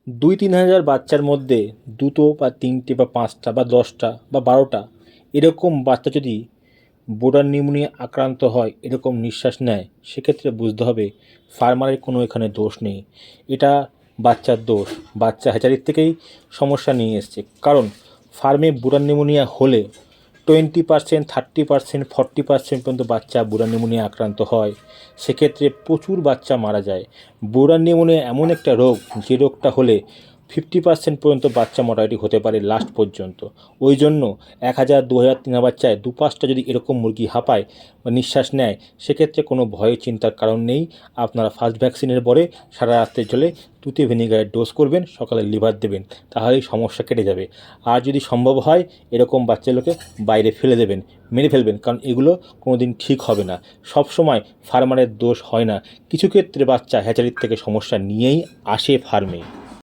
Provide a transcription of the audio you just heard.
২-৩ হাজার বাচ্চার মধ্যে ২টো বা ৩টে বা ৫টা বা ১০টা বা ১২টা এরকম বাচ্চা যদি বোর্ডার নিউমোনিয়া আক্রান্ত হয়, এরকম নিঃশ্বাস নেয়, সেক্ষেত্রে বুঝতে হবে ফার্মারের কোনো এখানে দোষ নেই, এটা বাচ্চার দোষ। বাচ্চা হ্যাচারির থেকেই সমস্যা নিয়ে এসছে। কারণ ফার্মে বোর্ডার নিউমোনিয়া হলে 20%, 30%, 40% পর্যন্ত বাচ্চা বোর্ডার নিউমোনিয়া আক্রান্ত হয়। সেক্ষেত্রে প্রচুর বাচ্চা মারা যায়। বোর্ডার নিউমোনিয়া এমন একটা রোগ, যে রোগটা হলে 50% পর্যন্ত বাচ্চা মর্টালিটি হতে পারে লাস্ট পর্যন্ত। ওই জন্য ১,০০০, ২,০০০, ৩,০০০ বাচ্চায় ২-৫টা যদি এরকম মুরগি হাঁপায় বা নিঃশ্বাস নেয়, সেক্ষেত্রে কোনো ভয়ে চিন্তার কারণ নেই। আপনারা ফার্স্ট ভ্যাকসিনের পরে সারা রাতের জলে তুতে ভিনিগারের ডোজ করবেন, সকালে লিভার দেবেন, তাহলেই সমস্যা কেটে যাবে। আর যদি সম্ভব হয় এরকম বাচ্চাগুলোকে বাইরে ফেলে দেবেন, মেরে ফেলবেন, কারণ এগুলো কোনো দিন ঠিক হবে না। সব সময় ফার্মারের দোষ হয় না, কিছু ক্ষেত্রে বাচ্চা হ্যাচারির থেকে সমস্যা নিয়েই আসে ফার্মে।